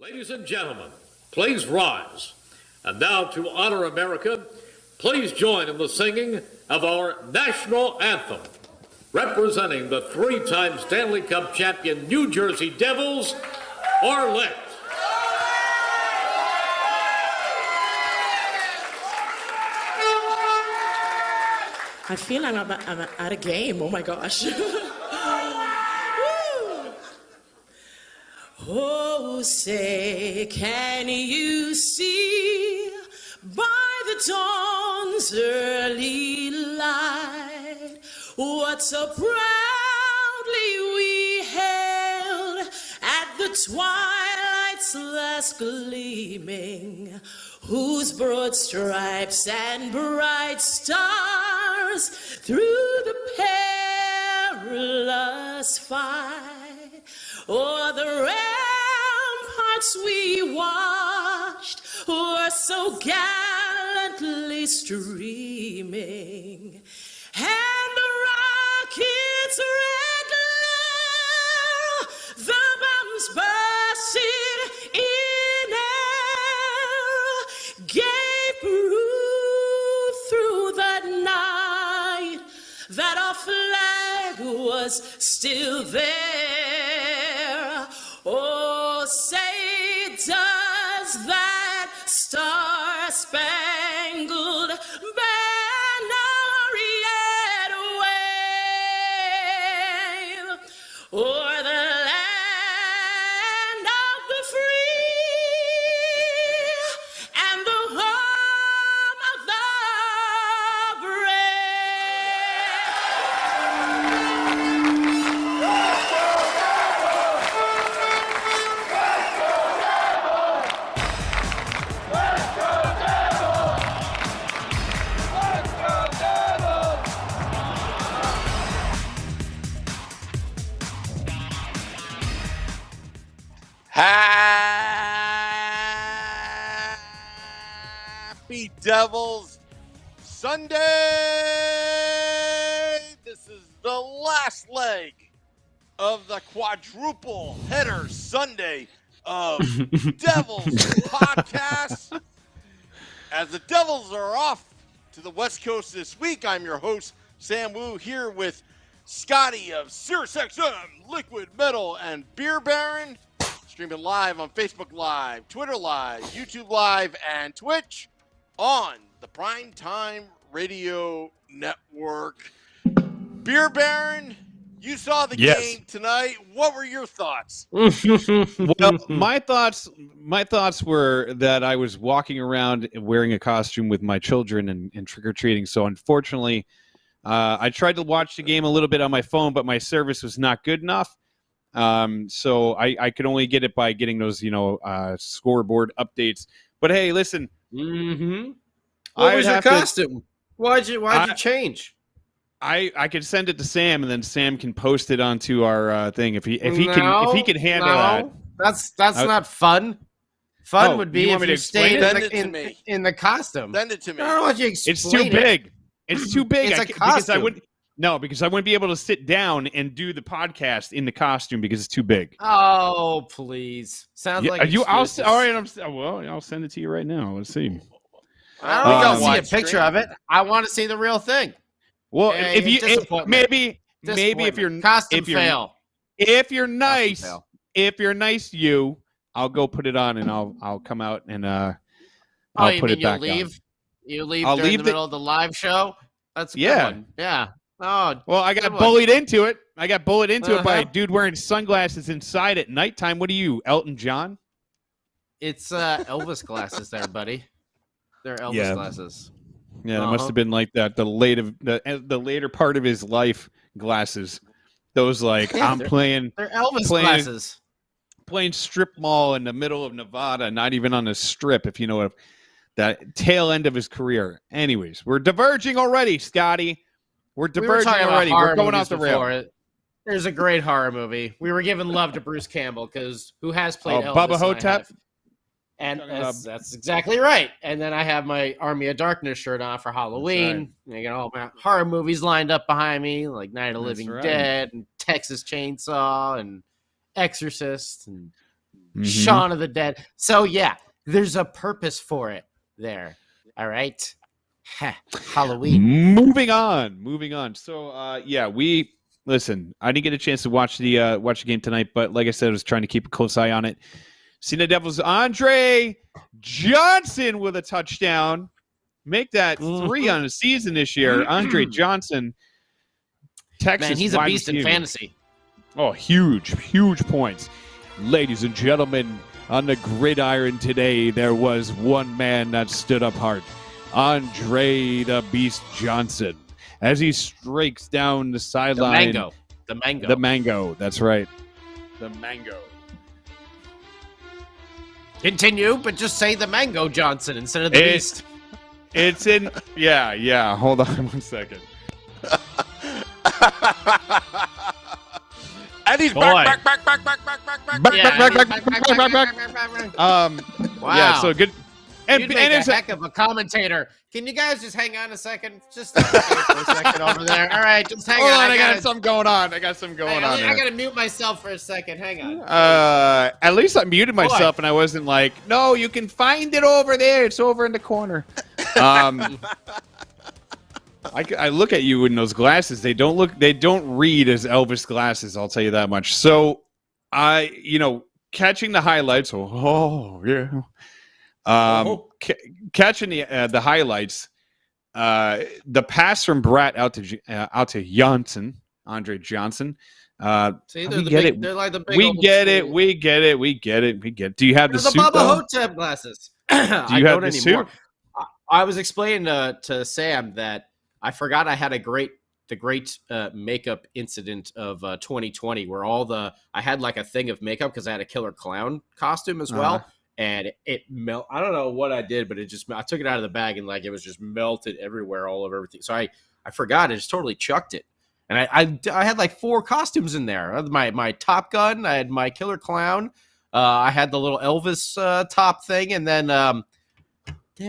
Ladies and gentlemen, please rise. And now to honor America, please join in the singing of our national anthem. Representing the three-time Stanley Cup champion New Jersey Devils, Arlette. I feel like I'm at a game. Oh my gosh. Oh, say, can you see by the dawn's early light what so proudly we hailed at the twilight's last gleaming, whose broad stripes and bright stars through the perilous fight o'er the ramparts we watched were so gallantly streaming, and the rocket's red glare, the bombs bursting in air, gave proof through the night that our flag was still there. Oh, say, does that star-spangled banner yet wave o'er the land of the free and the home of the Happy Devils Sunday! This is the last leg of the quadruple header Sunday of Devils podcast. As the Devils are off to the West Coast this week, I'm your host, Sam Wu, here with Scotty of SiriusXM, Liquid Metal, and Beer Baron. Streaming live on Facebook Live, Twitter Live, YouTube Live, and Twitch on the Primetime Radio Network. Beer Baron, you saw the game tonight. What were your thoughts? Well, my thoughts were that I was walking around wearing a costume with my children and trick-or-treating. So unfortunately, I tried to watch the game a little bit on my phone, but my service was not good enough. So I could only get it by getting those, scoreboard updates. But hey, listen. Mm-hmm. What was your costume? Why'd you change? I could send it to Sam, and then Sam can post it onto our thing if he can handle that. That's not fun. Fun would be if you stayed in the costume. Send it to me. I don't want you to explain It's too big. It's too big. It's a costume. Because I wouldn't be able to sit down and do the podcast in the costume because it's too big. Oh, please! Sounds like I'll send it to you right now. Let's see. I don't want to see a picture of it. I want to see the real thing. Well, if you're nice, I'll go put it on and I'll come out and I'll put it back on. You leave during the middle of the live show. That's a good one. Yeah. Oh, well, I got bullied into it. I got bullied into it by a dude wearing sunglasses inside at nighttime. What are you, Elton John? It's Elvis glasses there, buddy. They're Elvis glasses. Yeah, it must have been like that. The later part of his life glasses. Those they're Elvis glasses. Playing strip mall in the middle of Nevada, not even on a strip, if you know that tail end of his career. Anyways, we're diverging already, Scotty. We're diverging already. We're going off the rail. There's a great horror movie. We were giving love to Bruce Campbell who has played Elvis. Bubba Hotep. And that's exactly right. And then I have my Army of Darkness shirt on for Halloween. Right. I got all my horror movies lined up behind me, like Night of the Living Dead and Texas Chainsaw and Exorcist and Shaun of the Dead. So yeah, there's a purpose for it there. All right. Halloween. Moving on. So listen. I didn't get a chance to watch the game tonight, but like I said, I was trying to keep a close eye on it. Seen the Devils' Andre Johnson with a touchdown, make that 3 on the season this year. Andre Johnson, Texas. Man, he's a beast in fantasy. Oh, huge points. Ladies and gentlemen, on the gridiron today, there was one man that stood apart. Andre the Beast Johnson. As he streaks down the sideline. The mango. That's right. The mango. Continue, but just say the Mango Johnson instead of the Beast. It's in... Yeah. Hold on 1 second. And he's back. Wow. Yeah, so good. You'd make a heck of a commentator. Can you guys just hang on a second? Just for a second over there. All right, just hang on. I got something going on. I got to mute myself for a second. Hang on. At least I muted myself and I wasn't like, no, you can find it over there. It's over in the corner. I look at you in those glasses. They don't read as Elvis glasses. I'll tell you that much. So catching the highlights. Oh yeah. Catching the highlights, the pass from Bratt out to Johnson, Andre Johnson. See, we get it. Do you have the suit? Bubba Hotep glasses. Do you have the suit? I was explaining to Sam that I forgot I had the great makeup incident of 2020 where I had like a thing of makeup because I had a killer clown costume as well. And it melt. I don't know what I did, but I took it out of the bag and like it was just melted everywhere, all over everything. So I forgot. I just totally chucked it. And I had like 4 costumes in there. My Top Gun. I had my killer clown. I had the little Elvis top thing, and then damn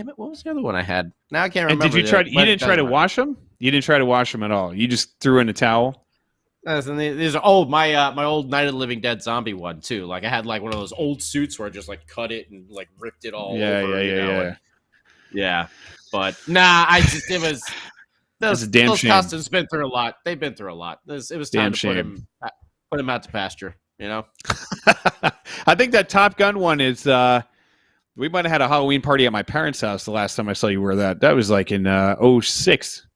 it, what was the other one I had? Now I can't remember. And did you try? You didn't try to wash them. You didn't try to wash them at all. You just threw in a towel. These are my old Night of the Living Dead zombie one too. Like I had like one of those old suits where I just like cut it and like ripped it all over. Yeah. But nah, those costumes been through a lot. They've been through a lot. It was time to put him out to pasture. You know. I think that Top Gun one is. We might have had a Halloween party at my parents' house the last time I saw you wear that. That was like in 06.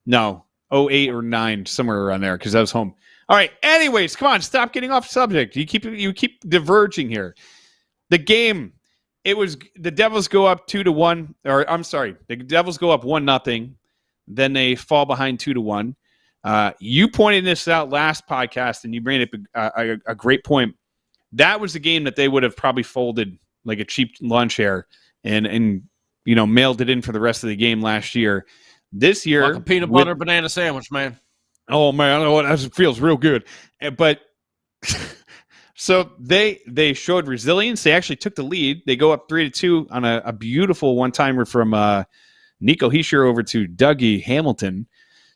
No. 08 or 9, somewhere around there, because I was home. All right. Anyways, come on, stop getting off subject. You keep diverging here. The game, it was the Devils go up 2-1, or I'm sorry, the Devils go up 1-0, then they fall behind 2-1. You pointed this out last podcast, and you made it a great point. That was the game that they would have probably folded like a cheap lawn chair and mailed it in for the rest of the game last year. This year, like a peanut butter banana sandwich, man. Oh man, I know that feels real good. But so they showed resilience. They actually took the lead. They go up 3-2 on a beautiful one-timer from Nico Hischier over to Dougie Hamilton.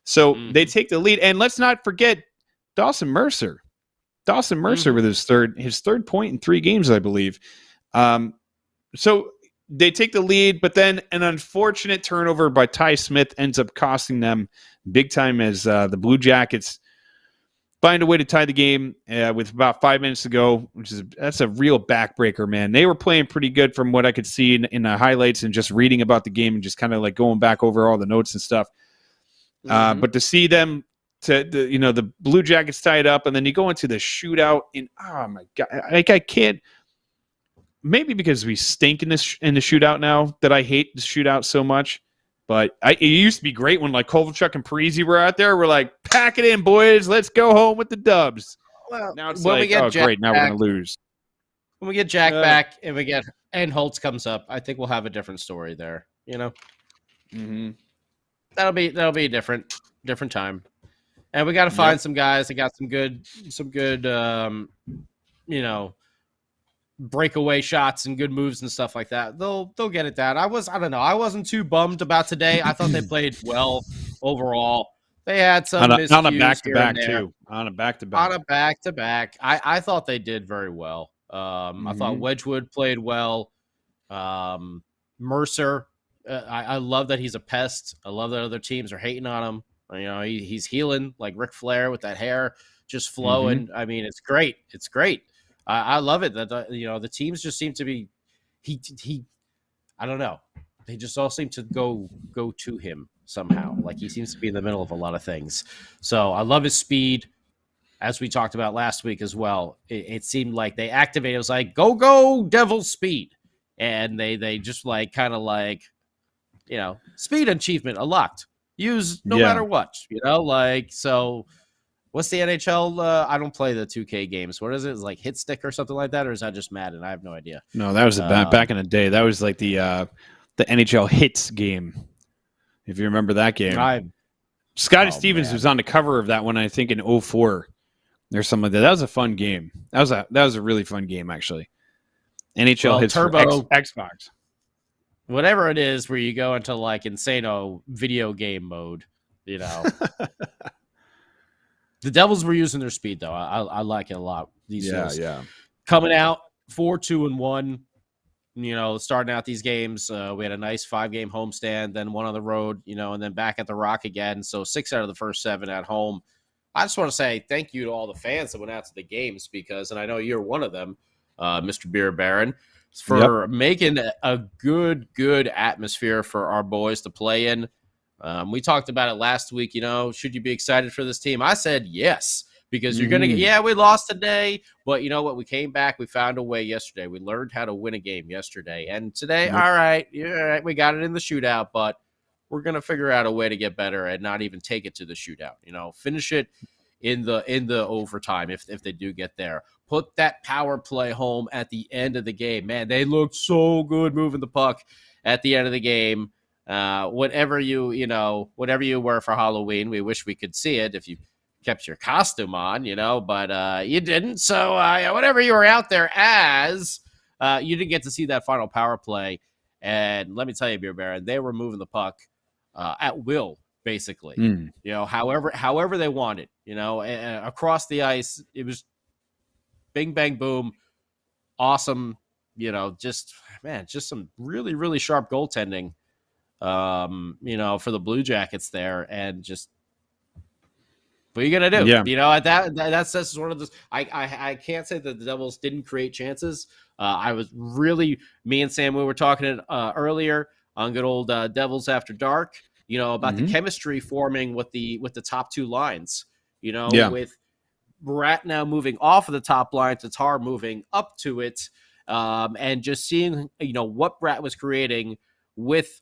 So they take the lead, and let's not forget Dawson Mercer. With his third point in 3 games, I believe. So they take the lead, but then an unfortunate turnover by Ty Smith ends up costing them big time as the Blue Jackets find a way to tie the game with about 5 minutes to go, that's a real backbreaker, man. They were playing pretty good from what I could see in the highlights and just reading about the game and just kind of like going back over all the notes and stuff. But to see them, the Blue Jackets tie it up, and then you go into the shootout, and oh my God, I can't. Maybe because we stink in the shootout now that I hate the shootout so much. But it used to be great when like Kovalchuk and Parisi were out there. We're like, pack it in, boys. Let's go home with the dubs. Well, now it's like, oh, great. Now we're going to lose. When we get Jack back and Holtz comes up, I think we'll have a different story there. Mm-hmm. That'll be a different time. And we got to find some guys that got some good breakaway shots and good moves and stuff like that. They'll get it down. I don't know. I wasn't too bummed about today. I thought they played well overall. They had some on a back-to-back too. On a back-to-back. I thought they did very well. I thought Wedgwood played well. Mercer, I love that he's a pest. I love that other teams are hating on him. You know, he's healing like Ric Flair with that hair just flowing. I mean, it's great. It's great. I love it that the teams just seem to be he. I don't know. They just all seem to go to him somehow. Like he seems to be in the middle of a lot of things. So I love his speed. As we talked about last week as well, it seemed like they activated. It was like go Devil speed, and they just like kind of like speed achievement unlocked. Use no matter what, like so. What's the NHL? I don't play the 2K games. What is it? Is it like Hit Stick or something like that, or is that just Madden? I have no idea. No, that was back in the day. That was like the NHL Hits game. If you remember that game, Scotty Stevens was on the cover of that one. I think in 2004 or something like that. That was a fun game. That was a really fun game actually. NHL Hits Turbo for Xbox. Whatever it is, where you go into like insano video game mode, The Devils were using their speed, though. I like it a lot these days. Yeah. Coming out 4-2-1, starting out these games. We had a nice 5-game homestand, then one on the road, and then back at the Rock again. So 6 out of the first 7 at home. I just want to say thank you to all the fans that went out to the games and I know you're one of them, Mr. Beer Baron, for making a good atmosphere for our boys to play in. We talked about it last week, should you be excited for this team? I said yes, because you're going to we lost today, but you know what? We came back. We found a way yesterday. We learned how to win a game yesterday. And today, all right, we got it in the shootout, but we're going to figure out a way to get better and not even take it to the shootout. Finish it in the overtime if they do get there. Put that power play home at the end of the game. Man, they looked so good moving the puck at the end of the game. Whatever you were for Halloween, we wish we could see it if you kept your costume on, but you didn't. So whatever you were out there as, you didn't get to see that final power play. And let me tell you, Beer Baron, they were moving the puck at will, basically. However they wanted. Across the ice, it was bing bang boom, awesome. Just some really really sharp goaltending. For the Blue Jackets there, and just what are you gonna do? Yeah. That's one of those. I can't say that the Devils didn't create chances. I was really me and Sam. We were talking earlier on good old Devils After Dark. About the chemistry forming with the top 2 lines. With Bratt now moving off of the top line, Tatar moving up to it, and just seeing what Bratt was creating with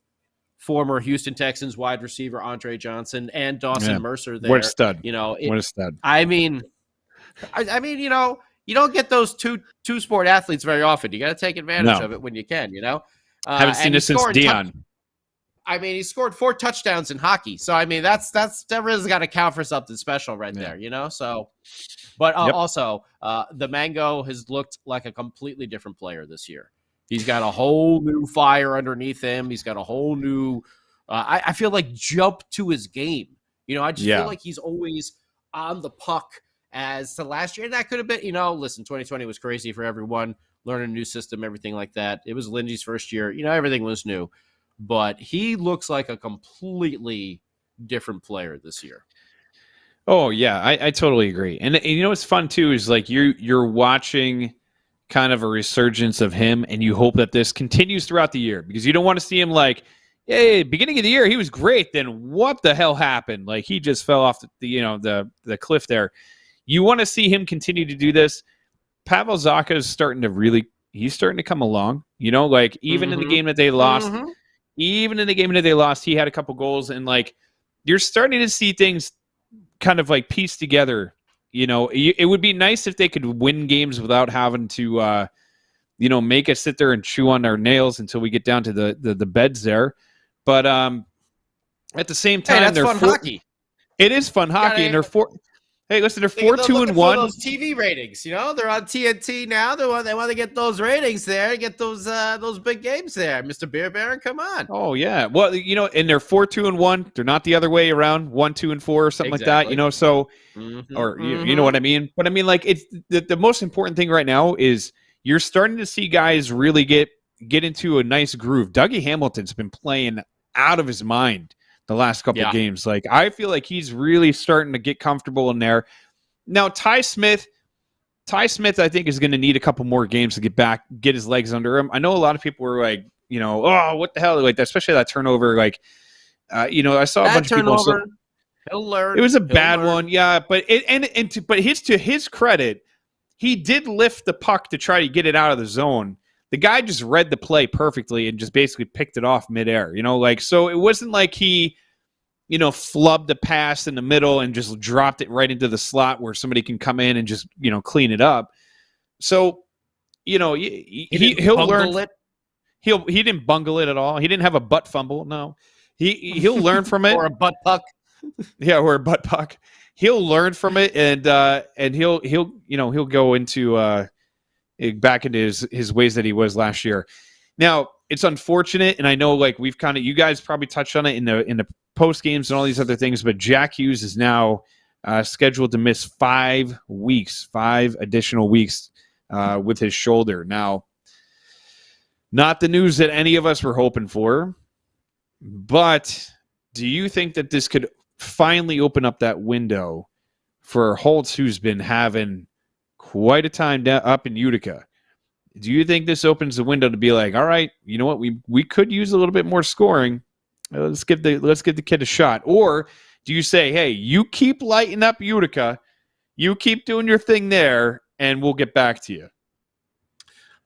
former Houston Texans wide receiver Andre Johnson and Dawson Mercer there. What a stud. What a stud. I mean, you don't get those two sport athletes very often. You got to take advantage of it when you can, Haven't seen this since Dion. He scored 4 touchdowns in hockey. So, that really got to count for something special right there, So, but also, the Mango has looked like a completely different player this year. He's got a whole new fire underneath him. He's got a whole new, I feel like, jump to his game. I just feel like he's always on the puck as to last year. And that could have been, listen, 2020 was crazy for everyone, learning a new system, everything like that. It was Lindsay's first year. Everything was new. But he looks like a completely different player this year. Oh, yeah, I totally agree. And what's fun, too, is like you're watching kind of a resurgence of him, and you hope that this continues throughout the year, because you don't want to see him like, hey, beginning of the year he was great, then what the hell happened? Like he just fell off the cliff there. You want to see him continue to do this. Pavel Zacha is starting to come along. Like even in the game that they lost, he had a couple goals, and like you're starting to see things kind of like piece together. It would be nice if they could win games without having to, make us sit there and chew on our nails until we get down to the beds there. But at the same time, that's fun hockey. It is fun hockey, and they're 4. Hey, listen, they're 4-2-1. Those TV ratings, they're on TNT now. They want to get those ratings there, get those big games there. Mr. Beer Baron, come on. Oh yeah, well, and they're 4-2-1. They're not the other way around, 1-2-4 or something like that. So, or you know what I mean. But I mean, like it's the most important thing right now is you're starting to see guys really get into a nice groove. Dougie Hamilton's been playing out of his mind the last couple of games. Like, I feel like he's really starting to get comfortable in there. Now, Ty Smith, I think, is going to need a couple more games to get his legs under him. I know a lot of people were like, oh, what the hell? Like, especially that turnover. Like, I saw a bunch of people. He'll learn. It was a bad one, yeah. But to his credit, he did lift the puck to try to get it out of the zone. The guy just read the play perfectly and just basically picked it off midair. So it wasn't like he, flubbed the pass in the middle and just dropped it right into the slot where somebody can come in and just, clean it up. So, he'll learn. He didn't bungle it at all. He didn't have a butt fumble. No, he'll learn from it. Or a butt puck. Yeah, or a butt puck. He'll learn from it, and he'll go into back into his ways that he was last year. Now, it's unfortunate, and I know like you guys probably touched on it in the post games and all these other things, but Jack Hughes is now scheduled to miss 5 additional weeks with his shoulder. Now, not the news that any of us were hoping for, but do you think that this could finally open up that window for Holtz, who's been having quite a time up in Utica? Do you think this opens the window to be like, all right, you know what, we could use a little bit more scoring. Let's give the kid a shot. Or do you say, hey, you keep lighting up Utica, you keep doing your thing there, and we'll get back to you?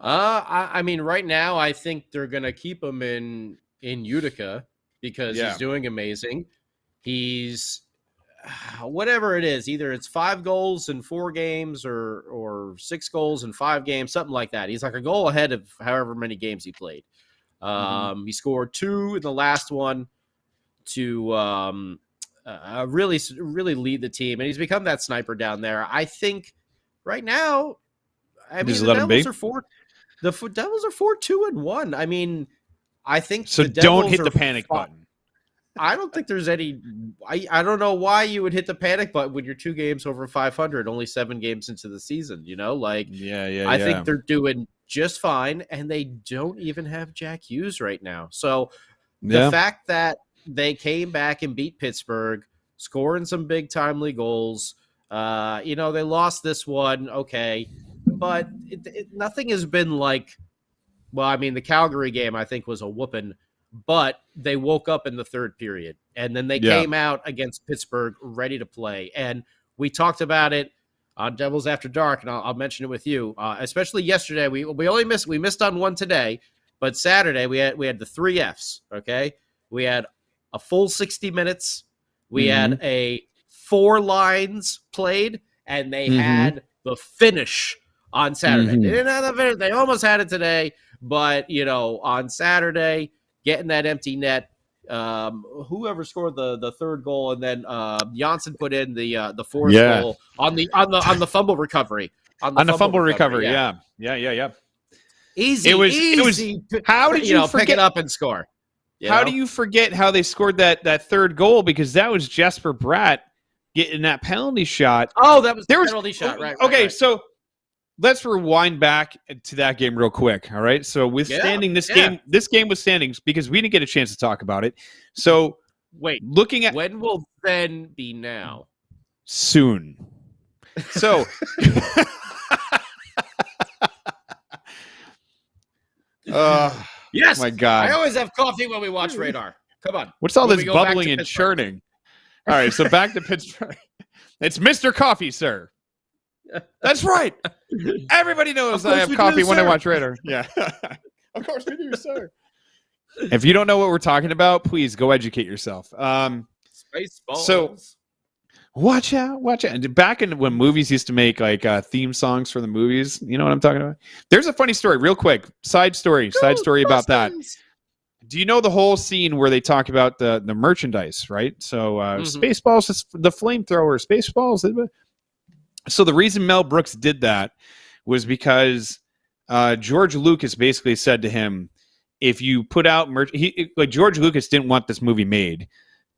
I mean, right now, I think they're gonna keep him in Utica because he's doing amazing. He's whatever it is, either it's 5 goals in 4 games or 6 goals in 5 games, something like that. He's like a goal ahead of however many games he played. He scored 2 in the last one to really lead the team, and he's become that sniper down there. I think right now, the Devils are 4-2-1. I mean, I think so. Don't hit the panic button. I don't think there's any. I don't know why you would hit the panic button when you're 2 games over 500, only 7 games into the season. I think they're doing just fine, and they don't even have Jack Hughes right now. So the fact that they came back and beat Pittsburgh, scoring some big timely goals. They lost this one, okay, but nothing has been like. Well, I mean, the Calgary game I think was a whooping. But they woke up in the 3rd period, and then they came out against Pittsburgh ready to play. And we talked about it on Devils After Dark, and I'll mention it with you. Especially yesterday, we missed on one today, but Saturday we had the 3 Fs. Okay, we had a full 60 minutes. We had a 4 lines played, and they had the finish on Saturday. They didn't have the finish. They almost had it today, but on Saturday. Getting that empty net, whoever scored the 3rd goal, and then Janssen put in the 4th goal on the fumble recovery. On the fumble recovery, yeah. Easy. It was. How did you forget, pick it up and score? How do you forget how they scored that 3rd goal? Because that was Jesper Bratt getting that penalty shot. Oh, that was the penalty shot, right? Okay, so. Let's rewind back to that game real quick. All right. So this game was standings because we didn't get a chance to talk about it. So wait, looking at when will then be now? Soon. So yes, my God. I always have coffee when we watch Radar. Come on. What's all this bubbling and churning? All right, so back to Pittsburgh. It's Mr. Coffee, sir. That's right. Everybody knows I have coffee when I watch Radar. Yeah. Of course we do, sir. If you don't know what we're talking about, please go educate yourself. Spaceballs. So watch out. And back in when movies used to make like theme songs for the movies, you know what I'm talking about? There's a funny story, real quick. Side story about that. Do you know the whole scene where they talk about the merchandise, right? So Spaceballs is the flamethrower, Spaceballs. So the reason Mel Brooks did that was because Lucas basically said to him, if you put out merch, George Lucas didn't want this movie made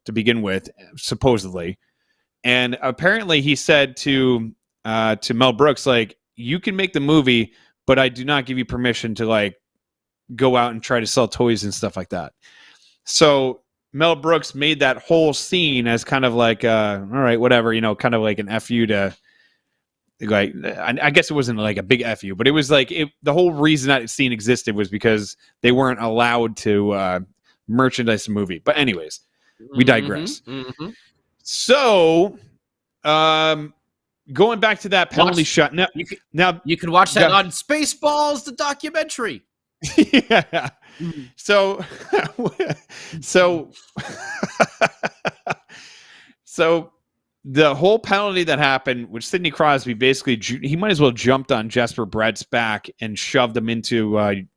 to begin with, supposedly. And apparently he said to Mel Brooks, like, you can make the movie, but I do not give you permission to like go out and try to sell toys and stuff like that. So Mel Brooks made that whole scene as kind of like, all right, whatever, kind of like an FU to, like, I guess it wasn't like a big FU, but it was like the whole reason that scene existed was because they weren't allowed to merchandise the movie. But anyways, we digress. Mm-hmm. So, going back to that penalty shot. Now you can watch that on Spaceballs, the documentary. Yeah. So the whole penalty that happened, which Sidney Crosby basically, he might as well jumped on Jesper Bratt's back and shoved him into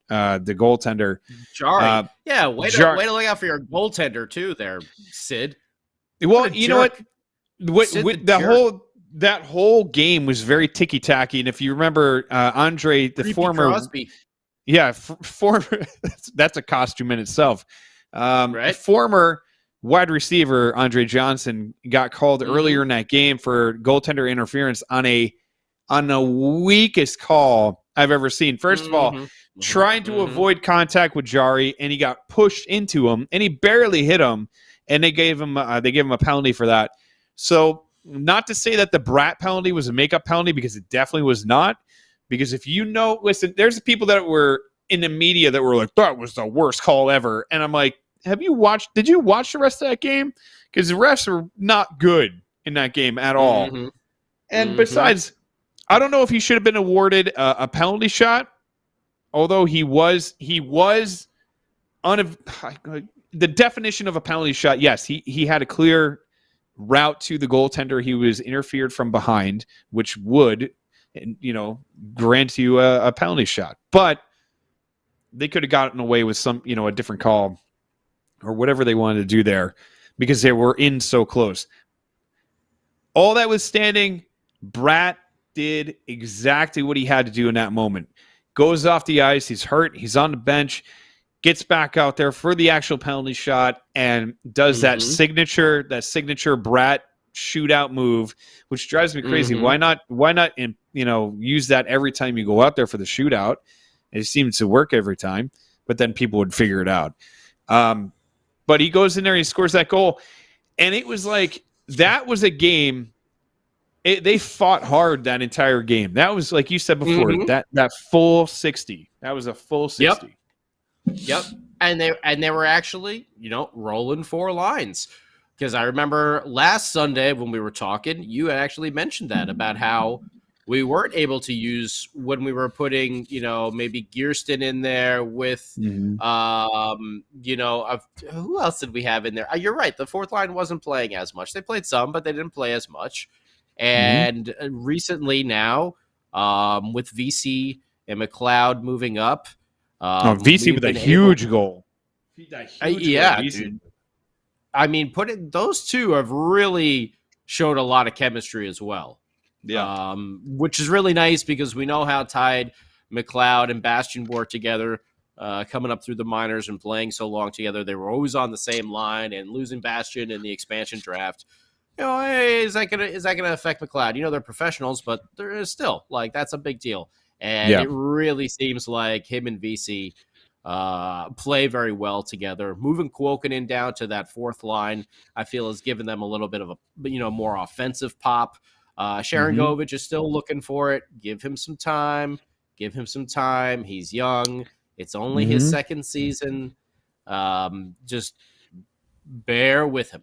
the goaltender. Jarry. Way to look out for your goaltender too there, Sid. Well, you know what? That whole game was very ticky-tacky. And if you remember, Andre, the former... Crosby. Yeah, former. That's a costume in itself. Right. Former wide receiver Andre Johnson got called earlier in that game for goaltender interference on the weakest call I've ever seen. First of all, trying to avoid contact with Jarry, and he got pushed into him, and he barely hit him, and they gave him a penalty for that. So, not to say that the Bratt penalty was a makeup penalty, because it definitely was not. Because if listen, there's people that were in the media that were like, that was the worst call ever. And I'm like, did you watch the rest of that game? Because the refs were not good in that game at all. Mm-hmm. And besides, I don't know if he should have been awarded a penalty shot, although he was the definition of a penalty shot. Yes, he had a clear route to the goaltender. He was interfered from behind, which would, grant you a penalty shot. But they could have gotten away with some, a different call or whatever they wanted to do there, because they were in so close. All that was standing, Bratt did exactly what he had to do in that moment. Goes off the ice, he's hurt, he's on the bench, gets back out there for the actual penalty shot, and does that signature Bratt shootout move, which drives me crazy. Why not use that every time you go out there for the shootout? It seems to work every time, but then people would figure it out. But he goes in there, he scores that goal, and it was like, that was a game. They fought hard that entire game. That was, like you said before, that full 60. That was a full 60. Yep. And they were actually, rolling 4 lines. Because I remember last Sunday when we were talking, you had actually mentioned that about how we weren't able to use when we were putting, maybe Gearston in there with, who else did we have in there? You're right. The fourth line wasn't playing as much. They played some, but they didn't play as much. And recently now, with VC and McLeod moving up. VC with a huge goal. Dude. I mean, those two have really showed a lot of chemistry as well. Yeah. Which is really nice, because we know how tied McLeod and Bastian were together, coming up through the minors and playing so long together. They were always on the same line, and losing Bastian in the expansion draft, hey, is that gonna affect McLeod? They're professionals, but they're still, like, that's a big deal. And it really seems like him and VC play very well together. Moving Kuokkanen down to that fourth line, I feel, has given them a little bit of a more offensive pop. Sharangovich is still looking for it. Give him some time. He's young. It's only his second season. Just bear with him.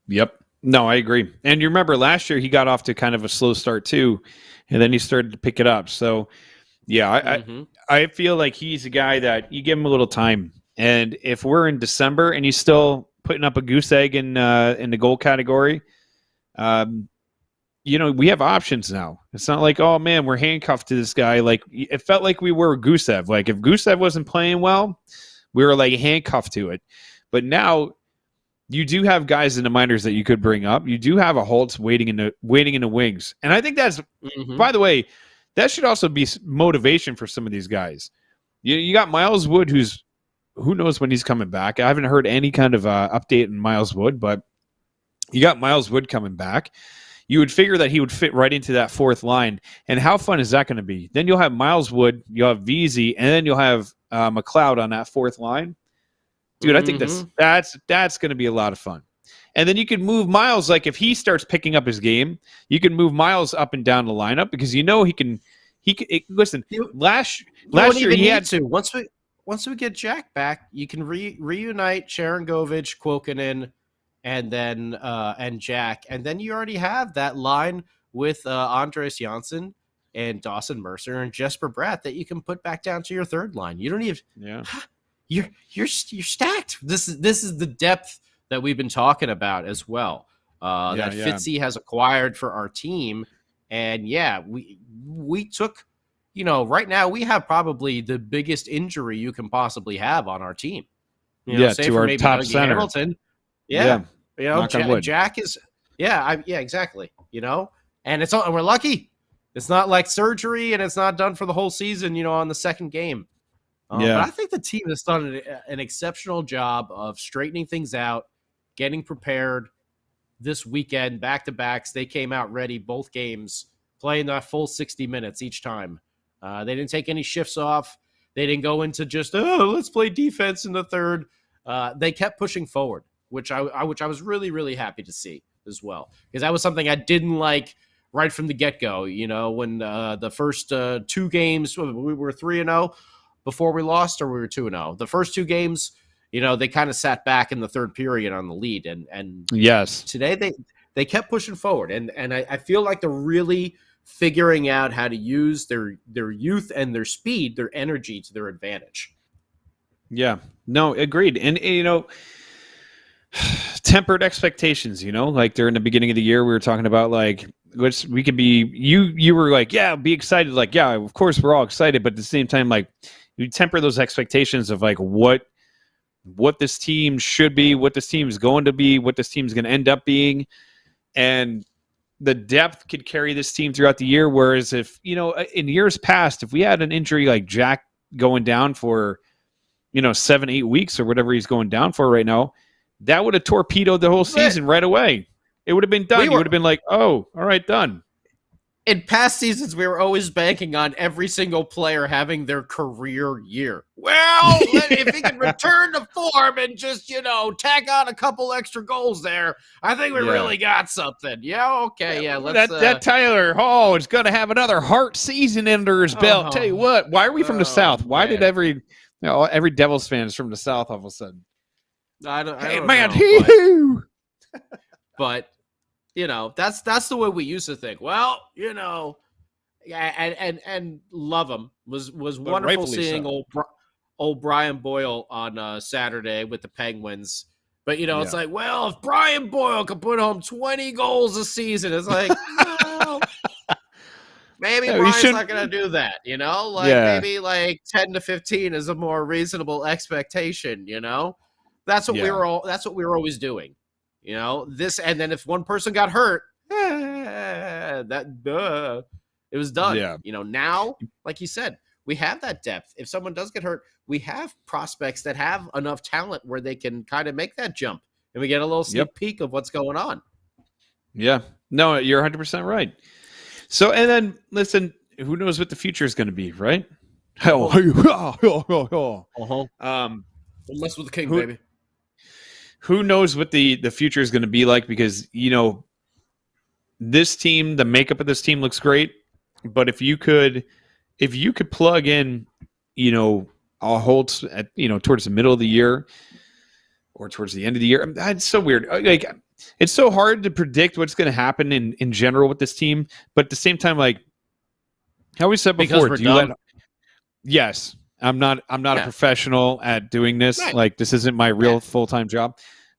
Yep. No, I agree. And you remember last year he got off to kind of a slow start too, and then he started to pick it up. So, yeah, I feel like he's a guy that you give him a little time. And if we're in December and he's still putting up a goose egg in the goal category, we have options now. It's not like, oh man, we're handcuffed to this guy. Like, it felt like we were Gusev. Like, if Gusev wasn't playing well, we were like handcuffed to it. But now you do have guys in the minors that you could bring up. You do have a Holtz waiting in the wings. And I think that's, by the way, that should also be motivation for some of these guys. You got Miles Wood, who knows when he's coming back. I haven't heard any kind of update on Miles Wood, but you got Miles Wood coming back. you would figure that he would fit right into that fourth line. And how fun is that going to be? Then you'll have Miles Wood, you'll have VZ, and then you'll have McLeod on that fourth line. Dude, I think that's going to be a lot of fun. And then you can move Miles, like if he starts picking up his game, you can move Miles up and down the lineup because you know he can listen, last year he had to. Once we get Jack back, you can reunite Sharon Govich, Quokkanen, and then and Jack, and then you already have that line with Andres Janssen and Dawson Mercer and Jesper Bratt that you can put back down to your third line. You don't even you're stacked. This is the depth that we've been talking about as well. That Fitzy has acquired for our team. And we took, right now we have probably the biggest injury you can possibly have on our team. To our top Dougie center. Hamilton. Jack is, exactly. And and we're lucky. It's not like surgery and it's not done for the whole season, on the second game. But I think the team has done an exceptional job of straightening things out, getting prepared this weekend, back-to-backs. They came out ready both games, playing that full 60 minutes each time. They didn't take any shifts off. They didn't go into just, let's play defense in the third. They kept pushing forward, which I was really, really happy to see as well. Because that was something I didn't like right from the get-go, when the first two games, we were 3-0 before we lost, or we were 2-0. The first two games, they kind of sat back in the third period on the lead. And yes, today they kept pushing forward. And I feel like they're really figuring out how to use their youth and their speed, their energy to their advantage. Yeah, no, agreed. And, tempered expectations, like during the beginning of the year, we were talking about like, we could be, you were like, be excited. Like, of course we're all excited. But at the same time, like you temper those expectations of like what this team should be, what this team is going to be, what this team is going to end up being. And the depth could carry this team throughout the year. Whereas if, in years past, if we had an injury like Jack going down for, 7-8 weeks or whatever he's going down for right now, that would have torpedoed the whole season right away. It would have been done. You would have been like, oh, all right, done. In past seasons, we were always banking on every single player having their career year. Well, if he can return to form and just, tack on a couple extra goals there, I think we really got something. Let's... That Tyler Hall is going to have another Hart season under his belt. Tell you what, why are we from the South? Why did every Devils fan is from the South all of a sudden? I don't know. But that's the way we used to think. Well, and love him was wonderful seeing old Brian Boyle on Saturday with the Penguins. But it's like, well, if Brian Boyle could put home 20 goals a season, it's like, well, maybe Brian's not going to do that. Maybe like 10 to 15 is a more reasonable expectation. That's what we were always doing. And then if one person got hurt, it was done. Yeah. Now, like you said, we have that depth. If someone does get hurt, we have prospects that have enough talent where they can kind of make that jump, and we get a little sneak peek of what's going on. Yeah. No, you're 100% right. So, and then listen, who knows what the future is going to be, right? Don't mess with the king, baby. Who knows what the future is going to be like, because, this team, the makeup of this team looks great. But if you could plug in, a Holtz at, towards the middle of the year or towards the end of the year, it's so weird. Like, it's so hard to predict what's going to happen in general with this team. But at the same time, like how we said before, yes. I'm not a professional at doing this. Right. Like, this isn't my real full-time job.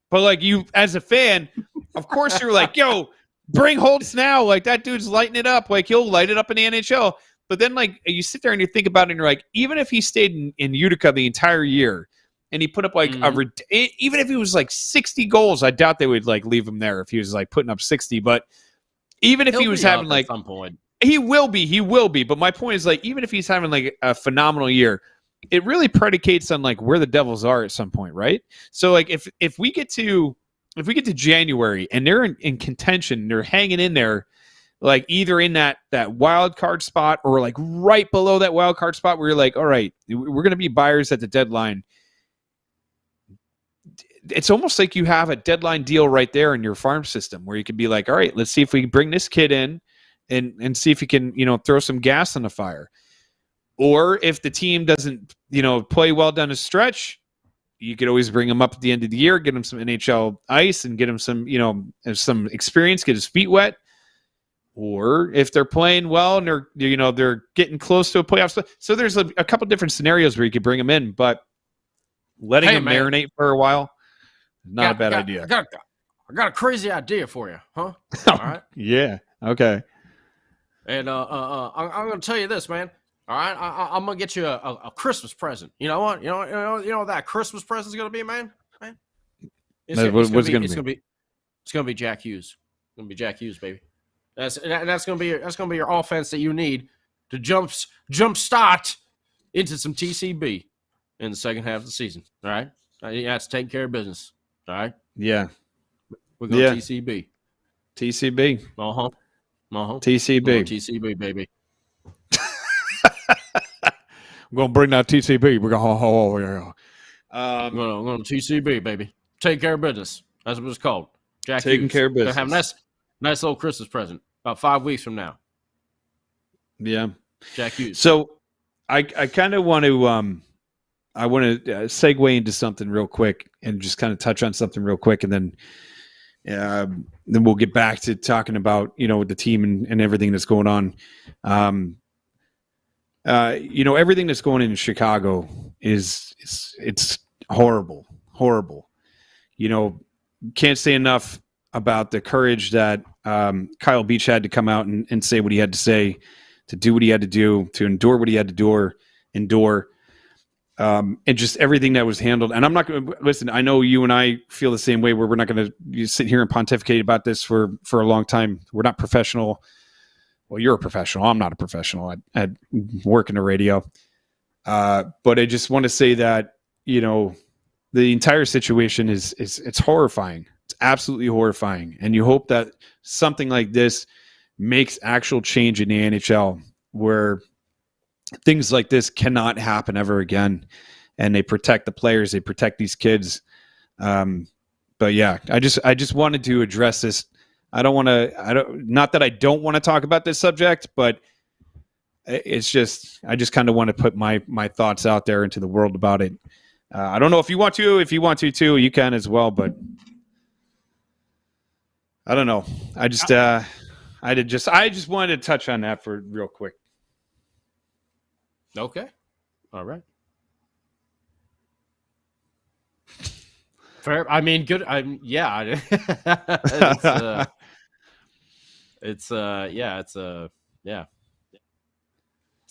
But like, you as a fan, of course you're like, yo, bring Holtz now. Like, that dude's lighting it up. Like, he'll light it up in the NHL. But then like you sit there and you think about it and you're like, even if he stayed in Utica the entire year and he put up like even if he was like 60 goals, I doubt they would like leave him there if he was like putting up 60. But even if he was having like, at some point. He will be. But my point is, like, even if he's having like a phenomenal year, it really predicates on like where the Devils are at some point, right? So like if we get to if we get to January and they're in contention, they're hanging in there, like either in that wild card spot or like right below that wild card spot where you're like, all right, we're going to be buyers at the deadline. It's almost like you have a deadline deal right there in your farm system where you could be like, all right, let's see if we can bring this kid in and see if he can, throw some gas on the fire. Or if the team doesn't, play well down the stretch, you could always bring him up at the end of the year, get him some NHL ice and get him some, some experience, get his feet wet. Or if they're playing well and they're getting close to a playoff. So there's a couple different scenarios where you could bring him in, but letting him marinate for a while, not a bad idea. I got a crazy idea for you, huh? All right. Yeah. Okay. And I'm going to tell you this, man. All right, I'm going to get you a Christmas present. You know what? You know what that Christmas present is going to be, man. It's going to be Jack Hughes. It's going to be Jack Hughes, baby. That's going to be your offense that you need to jump start into some TCB in the second half of the season. All right, you have to take care of business. All right. Yeah. We're going TCB. TCB. TCB. TCB, baby. I'm going to bring that TCB. We're going to TCB, baby. Take care of business. That's what it's called. Jack Taking Hughes. care of business. Have a nice little Christmas present about 5 weeks from now. Yeah. Jack Hughes. So I kind of want to segue into something real quick and just kind of touch on something real quick, and then we'll get back to talking about the team and everything that's going on. Everything that's going on in Chicago it's horrible. Can't say enough about the courage that Kyle Beach had to come out and say what he had to say, to do what he had to do, to endure what he had to endure, and just everything that was handled. And I'm not going to listen. I know you and I feel the same way, where we're not going to sit here and pontificate about this for a long time. We're not professional. Well, you're a professional. I'm not a professional. I work in the radio. But I just want to say that, the entire situation it's horrifying. It's absolutely horrifying. And you hope that something like this makes actual change in the NHL, where things like this cannot happen ever again. And they protect the players. They protect these kids. But yeah, I just wanted to address this. Not that I don't want to talk about this subject, but it's just, I just kind of want to put my thoughts out there into the world about it. I don't know if you want to too, you can as well, but I don't know. I just wanted to touch on that for real quick. Okay. All right. Fair. I mean, good. Yeah. It's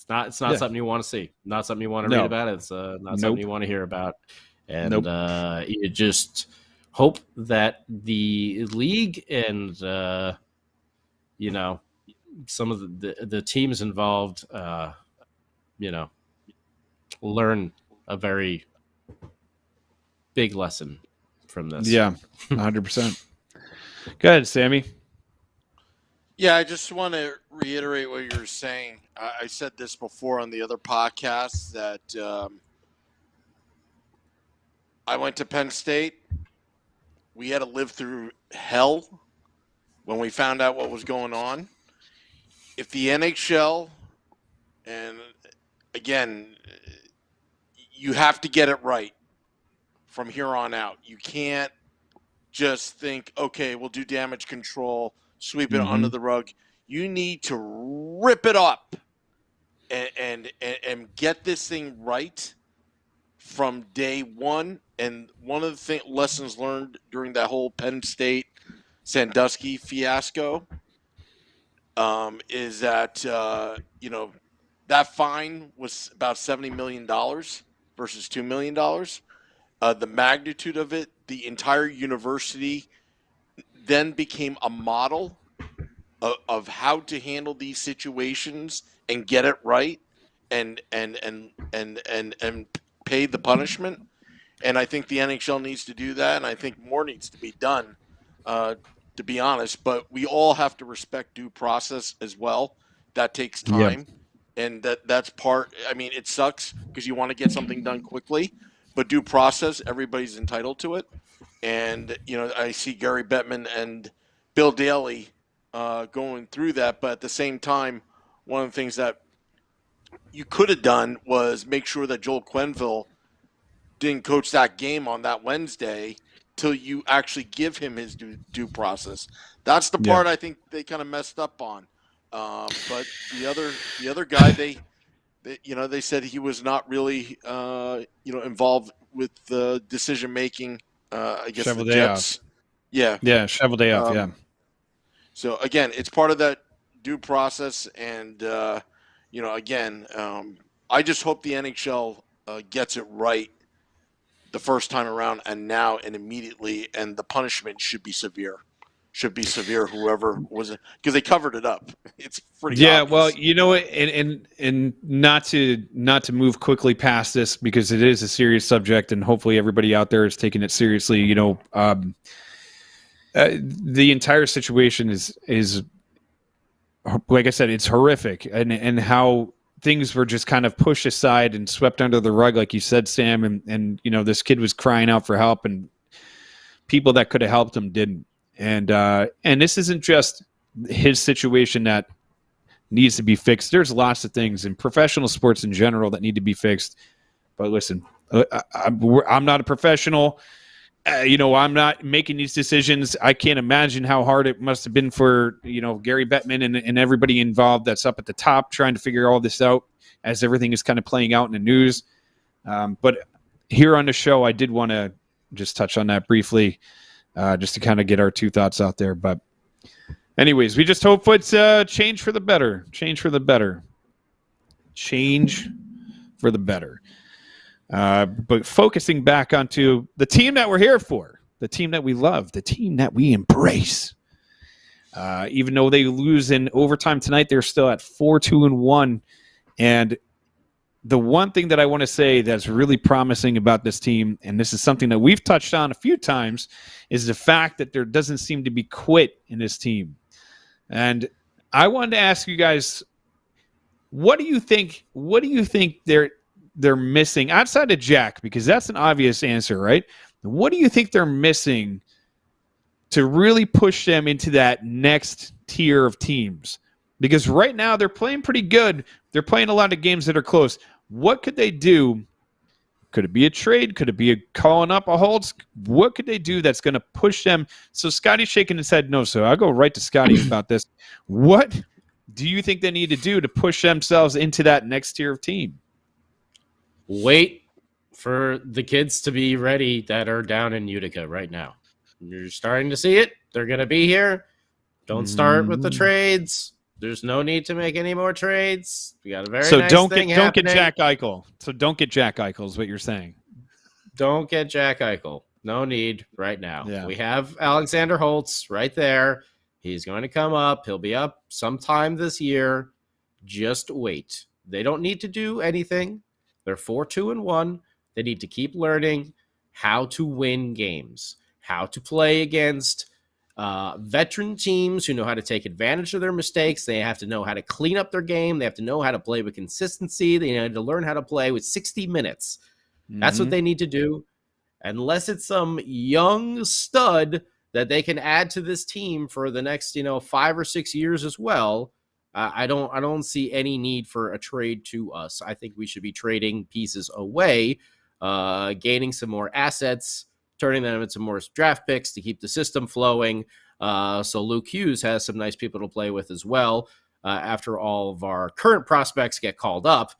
not something you want to see. Not something you want to read about. It's not something you want to hear about. And you just hope that the league and some of the teams involved learn a very big lesson from this. Yeah, 100%. Go ahead, Sammy. Yeah, I just want to reiterate what you were saying. I said this before on the other podcast that I went to Penn State. We had to live through hell when we found out what was going on. If the NHL, and again, you have to get it right from here on out. You can't just think, okay, we'll do damage control, sweep it under the rug. You need to rip it up and get this thing right from day one. And one of the lessons learned during that whole Penn State Sandusky fiasco is that that fine was about $70 million versus $2 million. The magnitude of it, the entire university then became a model of how to handle these situations and get it right and pay the punishment. And I think the NHL needs to do that, and I think more needs to be done to be honest. But we all have to respect due process as well. That takes Yeah. time, and that's part. I mean, it sucks because you want to get something done quickly, but due process, everybody's entitled to it. And I see Gary Bettman and Bill Daly going through that, but at the same time, one of the things that you could have done was make sure that Joel Quenneville didn't coach that game on that Wednesday till you actually give him his due process. That's the part I think they kind of messed up on. But the other guy, they said he was not really involved with the decision making. I guess Shovel the day Jets. off. Yeah. Shovel day off. Yeah. So again, it's part of that due process, and again, I just hope the NHL gets it right the first time around, and now and immediately, and the punishment should be severe. Whoever was it, because they covered it up. It's pretty obvious. Well, and not to move quickly past this, because it is a serious subject, and hopefully everybody out there is taking it seriously. The entire situation is like I said, it's horrific, and how things were just kind of pushed aside and swept under the rug, like you said, Sam, and this kid was crying out for help, and people that could have helped him didn't. And this isn't just his situation that needs to be fixed. There's lots of things in professional sports in general that need to be fixed. But listen, I'm not a professional. I'm not making these decisions. I can't imagine how hard it must have been for, Gary Bettman and everybody involved that's up at the top trying to figure all this out as everything is kind of playing out in the news. But here on the show, I did want to just touch on that briefly, just to kind of get our two thoughts out there. But anyways, we just hope it's change for the better. Change for the better. Change for the better. But focusing back onto the team that we're here for, the team that we love, the team that we embrace. Even though they lose in overtime tonight, they're still at 4-2-1. And the one thing that I want to say that's really promising about this team, and this is something that we've touched on a few times, is the fact that there doesn't seem to be quit in this team. And I wanted to ask you guys, what do you think they're missing outside of Jack? Because that's an obvious answer, right? What do you think they're missing to really push them into that next tier of teams? Because right now they're playing pretty good. They're playing a lot of games that are close. What could they do? Could it be a trade? Could it be a calling up a Holtz? What could they do that's going to push them? So Scotty's shaking his head no, so I'll go right to Scotty about this. What do you think they need to do to push themselves into that next tier of team? Wait for the kids to be ready that are down in Utica right now. You're starting to see it. They're going to be here. Don't start with the trades. There's no need to make any more trades. We got a very nice thing happening. Don't get Jack Eichel. So don't get Jack Eichel is what you're saying. Don't get Jack Eichel. No need right now. Yeah. We have Alexander Holtz right there. He's going to come up. He'll be up sometime this year. Just wait. They don't need to do anything. They're 4-2-1. They need to keep learning how to win games, how to play against veteran teams who know how to take advantage of their mistakes. They have to know how to clean up their game. They have to know how to play with consistency. They need to learn how to play with 60 minutes. That's what they need to do. Unless it's some young stud that they can add to this team for the next, 5 or 6 years as well. I don't see any need for a trade to us. I think we should be trading pieces away, gaining some more assets, turning them into more draft picks to keep the system flowing. So Luke Hughes has some nice people to play with as well after all of our current prospects get called up.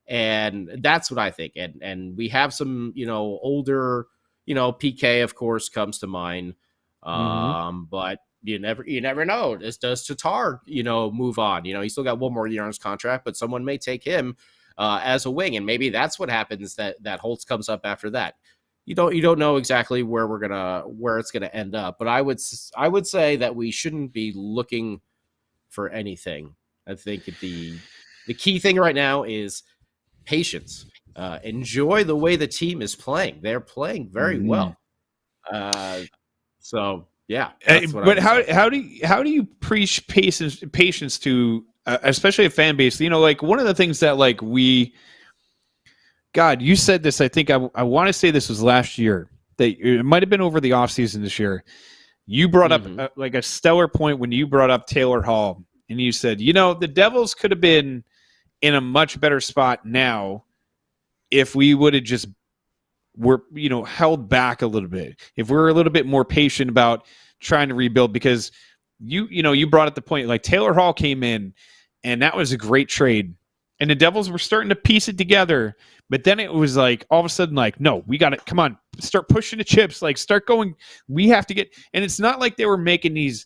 And that's what I think. And we have some, older, PK, of course, comes to mind. But you never know. Does Tatar, move on? He's still got one more year on his contract, but someone may take him as a wing. And maybe that's what happens, that Holtz comes up after that. You don't know exactly where it's gonna end up, but I would say that we shouldn't be looking for anything. I think the key thing right now is patience. Enjoy the way the team is playing. They're playing very well. So Yeah, that's what I but would how do you preach patience to especially a fan base? You know, like one of the things that like God, you said this. I think I want to say this was last year. That it might have been over the offseason this year. You brought up like a stellar point when you brought up Taylor Hall, and you said, you know, the Devils could have been in a much better spot now if we would have just held back a little bit. If we're a little bit more patient about trying to rebuild, because you brought up the point, like Taylor Hall came in, and that was a great trade, and the Devils were starting to piece it together. But then it was like all of a sudden, like, no, we got it. Come on, start pushing the chips. Like, start going. We have to get. And it's not like they were making these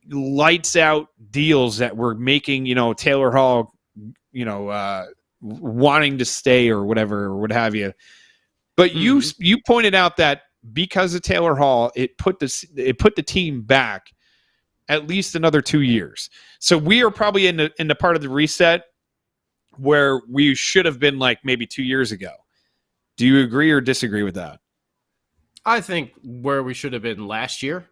lights out deals that were making, Taylor Hall, wanting to stay or whatever or what have you. But you pointed out that because of Taylor Hall, it put the team back at least another 2 years. So we are probably in the part of the reset where we should have been like maybe 2 years ago. Do you agree or disagree with that? I think where we should have been last year.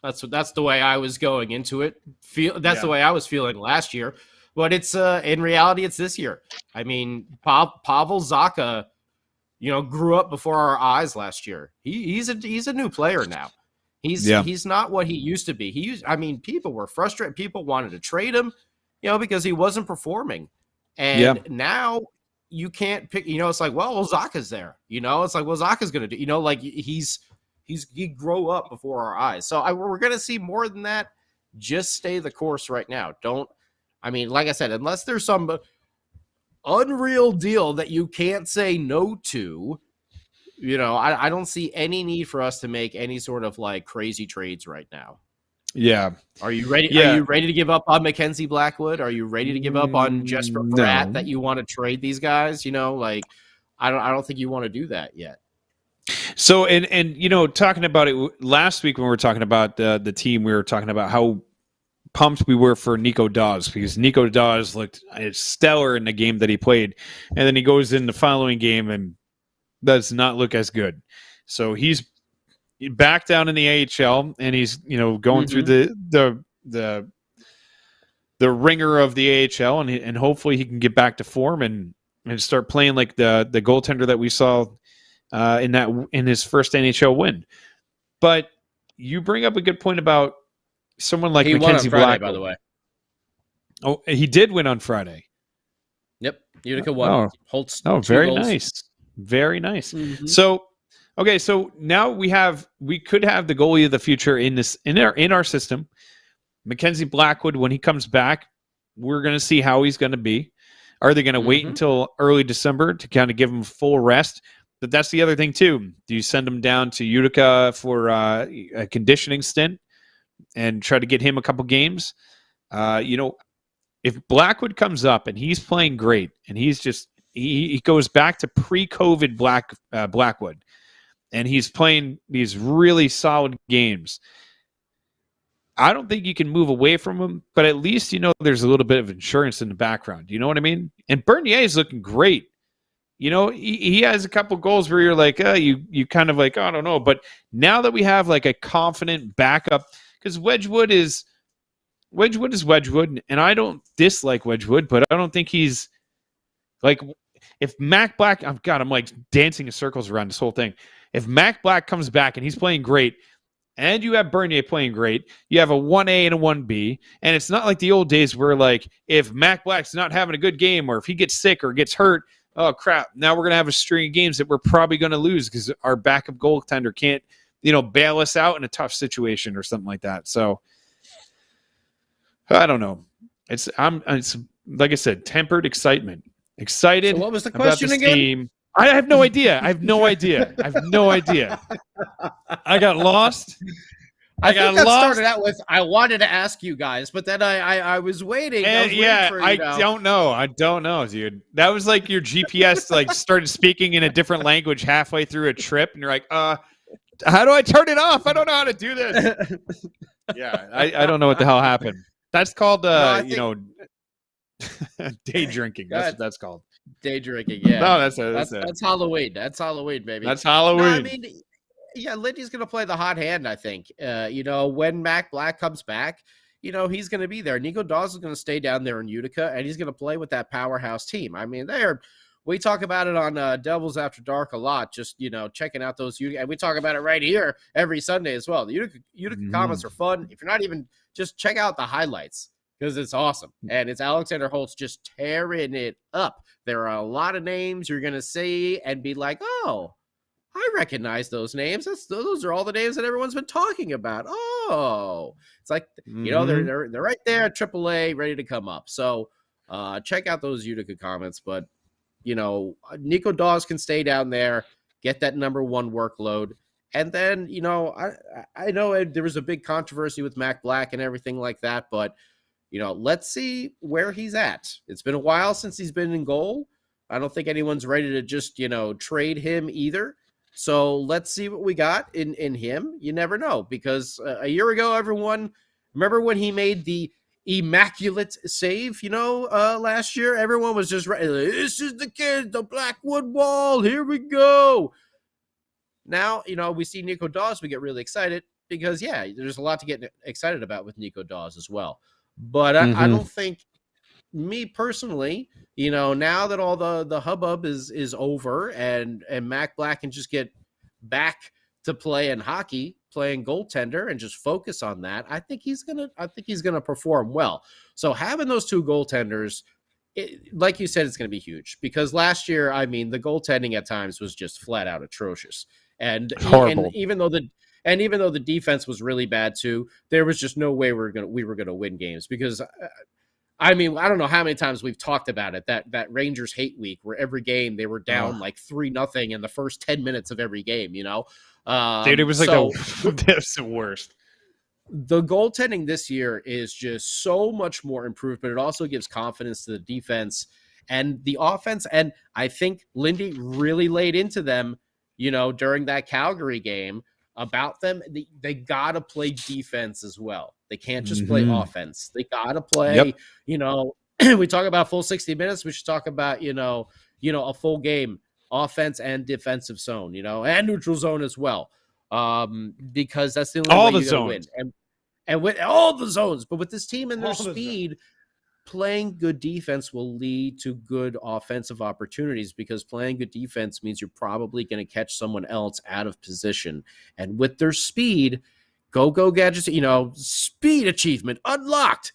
That's the way I was going into it. The way I was feeling last year. But it's in reality, it's this year. I mean, Pavel Zacha, grew up before our eyes last year. He's a new player now. He's not what he used to be. People were frustrated. People wanted to trade him, because he wasn't performing. And now you can't pick, it's like, well, Zacha's there, it's like, well, Zacha's going to do, like he grow up before our eyes. So we're going to see more than that. Just stay the course right now. Like I said, unless there's some unreal deal that you can't say no to, I don't see any need for us to make any sort of like crazy trades right now. Yeah. Are you ready? Yeah. Are you ready to give up on Mackenzie Blackwood? Are you ready to give up on Jesper Bratt that you want to trade these guys? I don't think you want to do that yet. So, and talking about it last week when we were talking about the team, we were talking about how pumped we were for Nico Daws, because Nico Daws looked stellar in the game that he played, and then he goes in the following game and does not look as good. So he's back down in the AHL, and he's going through the ringer of the AHL, and hopefully he can get back to form and start playing like the goaltender that we saw in his first NHL win. But you bring up a good point about someone like Mackenzie Blackwood. By the way. Oh, he did win on Friday. Yep, Utica won. Holtz. Oh, very nice. Very nice. Mm-hmm. So, okay, so now we could have the goalie of the future in our system. Mackenzie Blackwood, when he comes back, we're going to see how he's going to be. Are they going to wait until early December to kind of give him full rest? But that's the other thing too. Do you send him down to Utica for a conditioning stint and try to get him a couple games? If Blackwood comes up and he's playing great and he goes back to pre-COVID Blackwood, and he's playing these really solid games, I don't think you can move away from him, but at least there's a little bit of insurance in the background. You know what I mean? And Bernier is looking great. He has a couple goals where you're like, you kind of like, I don't know. But now that we have like a confident backup, because Wedgwood is Wedgwood, and I don't dislike Wedgwood, but I don't think he's like, if Mac Black, I'm like dancing in circles around this whole thing. If Mac Black comes back and he's playing great, and you have Bernier playing great, you have a 1A and a 1B, and it's not like the old days where like if Mac Black's not having a good game or if he gets sick or gets hurt, oh crap, now we're going to have a string of games that we're probably going to lose because our backup goaltender can't, bail us out in a tough situation or something like that. So I don't know. It's like I said, tempered excitement. Excited. So what was the question again? Team. I have no idea. I have no idea. I got lost. I think that started out with, I wanted to ask you guys, but then I was waiting. I don't know, dude. That was like your GPS like started speaking in a different language halfway through a trip, and you're like, how do I turn it off? I don't know how to do this. Yeah, I don't know what the hell happened. That's called day drinking. That's what that's called. Day drinking, yeah. No, that's Halloween. That's Halloween, baby. That's Halloween. No, Lindy's going to play the hot hand, I think. When Mac Black comes back, he's going to be there. Nico Dawes is going to stay down there in Utica, and he's going to play with that powerhouse team. I mean, we talk about it on Devils After Dark a lot, just, checking out those Utica. And we talk about it right here every Sunday as well. The Utica comments are fun. If you're not even, just check out the highlights because it's awesome. And it's Alexander Holtz just tearing it up. There are a lot of names you're going to see and be like, oh, I recognize those names. Those are all the names that everyone's been talking about. Oh, it's like, they're right there at AAA ready to come up. So check out those Utica comments. But, Nico Dawes can stay down there, get that number one workload. And then, I know there was a big controversy with Mac Black and everything like that. But, let's see where he's at. It's been a while since he's been in goal. I don't think anyone's ready to just, trade him either. So let's see what we got in him. You never know, because a year ago, everyone remember when he made the immaculate save, last year, everyone was just right. This is the kid, the Blackwood Wall. Here we go. Now, we see Nico Dawes. We get really excited because, there's a lot to get excited about with Nico Dawes as well. But I don't think, me personally, now that all the hubbub is over and Mac Black can just get back to playing hockey, playing goaltender, and just focus on that, I think he's gonna perform well. So having those two goaltenders, like you said, it's gonna be huge because last year, I mean, the goaltending at times was just flat out atrocious, and horrible. And even though the defense was really bad too, there was just no way we were gonna win games because. I mean, I don't know how many times we've talked about it, that Rangers hate week where every game they were down like 3-0 in the first 10 minutes of every game, Dude, it was like that's the worst. The goaltending this year is just so much more improved, but it also gives confidence to the defense and the offense. And I think Lindy really laid into them, during that Calgary game about them. They got to play defense as well. They can't just play offense. They got to play, we talk about full 60 minutes. We should talk about, a full game offense and defensive zone, and neutral zone as well. Because that's the only way you're going to win. And with all the zones, but with this team and their speed, playing good defense will lead to good offensive opportunities because playing good defense means you're probably going to catch someone else out of position. And with their speed, go gadgets, speed achievement unlocked.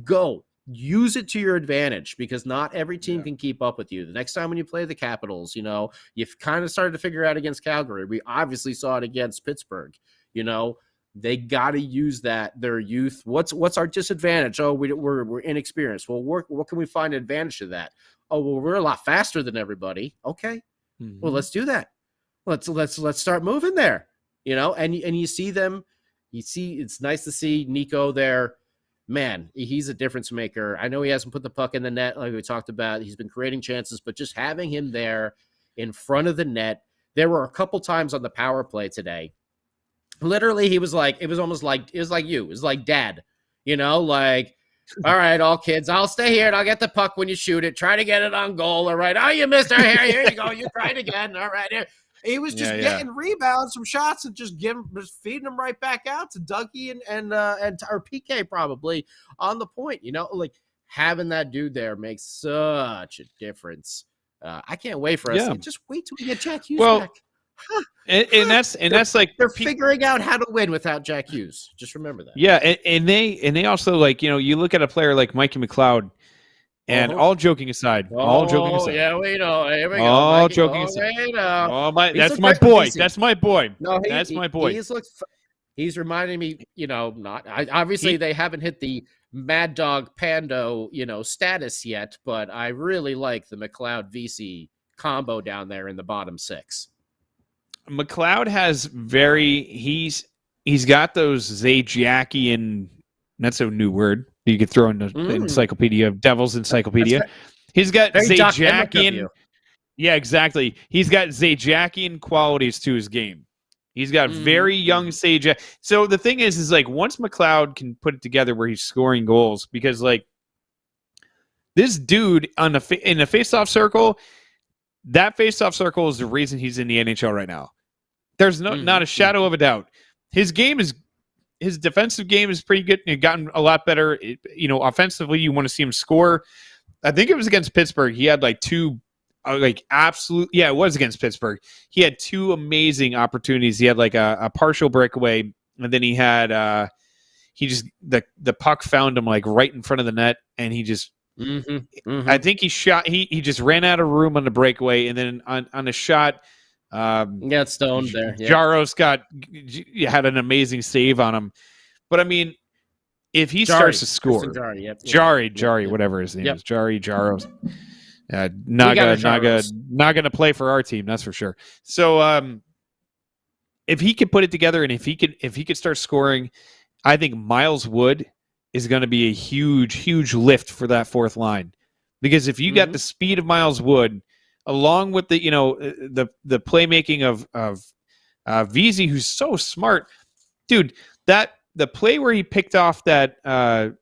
Go use it to your advantage because not every team can keep up with you. The next time when you play the Capitals, you've kind of started to figure out against Calgary. We obviously saw it against Pittsburgh. They got to use their youth. What's our disadvantage? Oh, we're inexperienced. Well, what can we find advantage to that? Oh, well, we're a lot faster than everybody. Okay, well, let's do that. Let's start moving there. And you see them. It's nice to see Nico there. Man, he's a difference maker. I know he hasn't put the puck in the net like we talked about. He's been creating chances, but just having him there in front of the net. There were a couple times on the power play today. Literally, it was like you. It was like dad, all right, all kids, I'll stay here and I'll get the puck when you shoot it. Try to get it on goal. All right. Oh, you missed her here. Here you go. You tried again. All right. Here. He was just getting rebounds from shots and just feeding them right back out to Dougie and or PK probably on the point. Having that dude there makes such a difference. I can't wait for us. Just wait till we get Jack Hughes back. Huh. And that's like they're figuring out how to win without Jack Hughes. Just remember that. Yeah, and they also you look at a player like Mikey McLeod, and all joking aside, yeah, we know. Here we go. All joking aside, that's my boy. That's my boy. No, that's my boy. He's reminding me, obviously they haven't hit the Mad Dog Pando, status yet, but I really like the McLeod VC combo down there in the bottom six. McLeod has he's got those Zajakian, that's a new word you could throw in the encyclopedia, Devil's Encyclopedia. He's got Zajakian. Yeah, exactly. He's got Zajakian qualities to his game. He's got very young Zajac. So the thing is once McLeod can put it together where he's scoring goals, because this dude in the faceoff circle, that faceoff circle is the reason he's in the NHL right now. There's not a shadow of a doubt. His defensive game is pretty good. It's gotten a lot better. Offensively, you want to see him score. I think it was against Pittsburgh. He had like two, it was against Pittsburgh. He had two amazing opportunities. He had like a partial breakaway, and then he had the puck found him like right in front of the net, and he just. I think he shot. He just ran out of room on the breakaway, and then on a shot. Got stoned there. Yeah. Jaros had an amazing save on him, but I mean, if he starts to score, Jari, whatever his name is, Jaros, not gonna play for our team, that's for sure. So, if he could put it together, and if he could start scoring, I think Miles Wood is going to be a huge lift for that fourth line, because if you got the speed of Miles Wood, along with the playmaking of Vesey, who's so smart, dude. That the play where he picked off the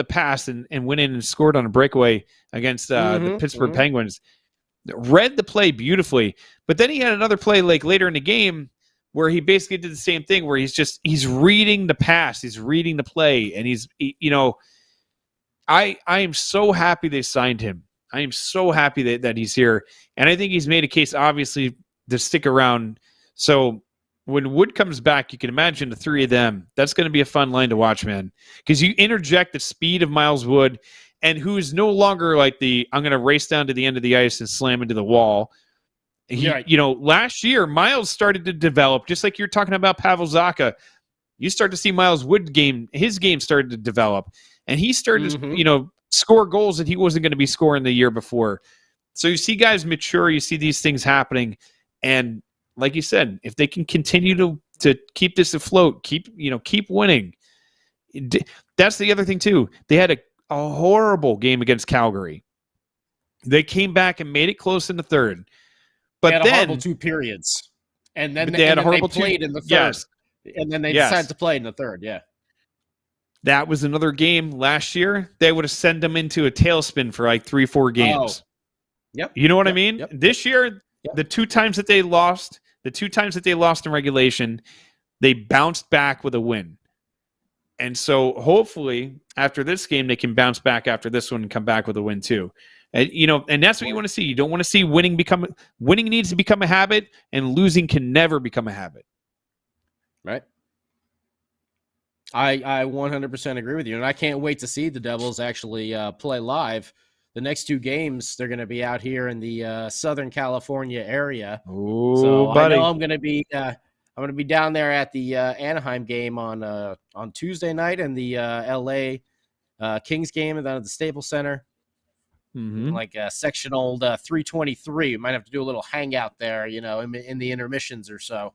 pass and went in and scored on a breakaway against the Pittsburgh Penguins, read the play beautifully. But then he had another play like later in the game where he basically did the same thing, where he's reading the pass, he's reading the play, and I am so happy they signed him. I am so happy that he's here. And I think he's made a case, obviously, to stick around. So when Wood comes back, you can imagine the three of them. That's going to be a fun line to watch, man. Because you interject the speed of Miles Wood, and who is no longer like I'm going to race down to the end of the ice and slam into the wall. Last year, Miles started to develop, just like you're talking about Pavel Zacha. You start to see Miles Wood his game started to develop. And he started to, score goals that he wasn't going to be scoring the year before. So you see guys mature, you see these things happening, and like you said, if they can continue to keep this afloat, keep winning. That's the other thing too. They had a horrible game against Calgary. They came back and made it close in the third, but they had a horrible 2 periods, and then they played in the third, and then they decided to play in the third. Yeah. That was another game last year. They would have sent them into a tailspin for like 3-4 games. Yep. You know what I mean? Yep. This year, the 2 times that they lost in regulation, they bounced back with a win. And so hopefully after this game, they can bounce back after this one and come back with a win too. And, and that's what you want to see. You don't want to see winning needs to become a habit, and losing can never become a habit. Right. I 100% agree with you, and I can't wait to see the Devils actually play live. The next 2 games, they're going to be out here in the Southern California area. Ooh, so buddy. I know I'm going to be down there at the Anaheim game on Tuesday night, and the LA Kings game, and then at the Staples Center, like sectional 323. We might have to do a little hangout there, in the intermissions or so.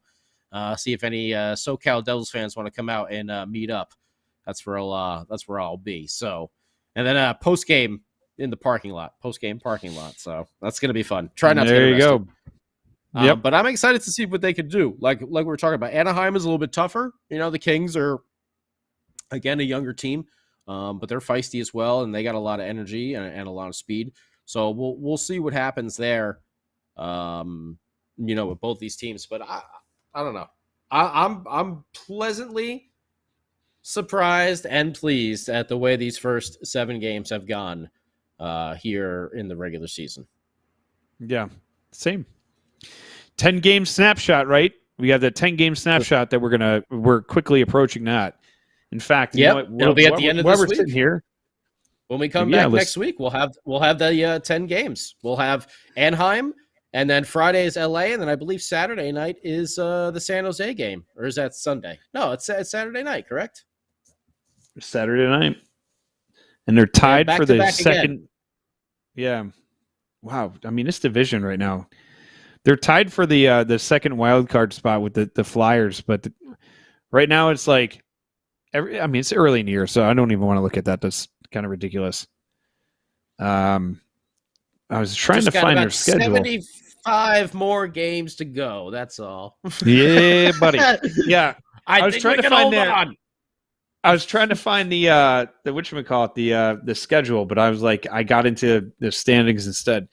See if any SoCal Devils fans want to come out and meet up. That's where I'll be. So, and then post game in the parking lot. So that's gonna be fun. Try not to get arrested. There you go. Yep. But I'm excited to see what they could do. Like we were talking about, Anaheim is a little bit tougher. The Kings are again a younger team, but they're feisty as well, and they got a lot of energy and a lot of speed. So we'll see what happens there. With both these teams, but I don't know. I'm pleasantly surprised and pleased at the way these first 7 games have gone here in the regular season. Yeah, same. 10-game snapshot, right? We have the 10-game snapshot that we're quickly approaching that. In fact, it'll be at the end of this week. Sitting here, when we come back next week, we'll have the 10 games. We'll have Anaheim. And then Friday is LA, and then I believe Saturday night is the San Jose game. Or is that Sunday? No, it's Saturday night, correct? Saturday night. And they're tied for the second. Again. Yeah. Wow. I mean, this division right now, they're tied for the second wild card spot with the Flyers. But right now it's like, it's early in the year, so I don't even want to look at that. That's kind of ridiculous. I was trying to find their schedule. 75 more games to go. That's all. Yeah, buddy. Yeah, I was trying to find that. I was trying to find the whatchamacallit, the schedule, but I was like, I got into the standings instead.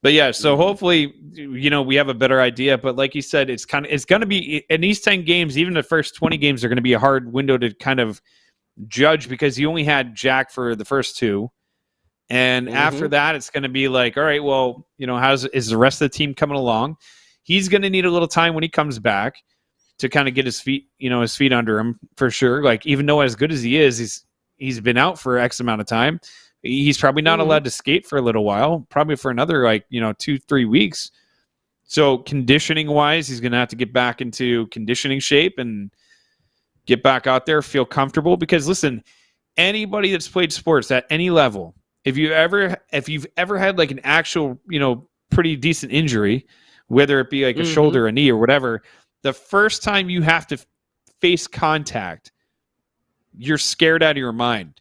But yeah, so hopefully, we have a better idea. But like you said, it's going to be in these 10 games, even the first 20 games are going to be a hard window to kind of judge because you only had Jack for the first 2. And after that, it's going to be like, all right, well, is the rest of the team coming along? He's going to need a little time when he comes back to kind of get his feet under him for sure. Like, even though as good as he is, he's been out for X amount of time. He's probably not allowed to skate for a little while, probably for another 2-3 weeks. So conditioning wise, he's going to have to get back into conditioning shape and get back out there, feel comfortable. Because listen, anybody that's played sports at any level, if you've ever had like an actual, pretty decent injury, whether it be like a shoulder, a knee, or whatever, the first time you have to face contact, you're scared out of your mind.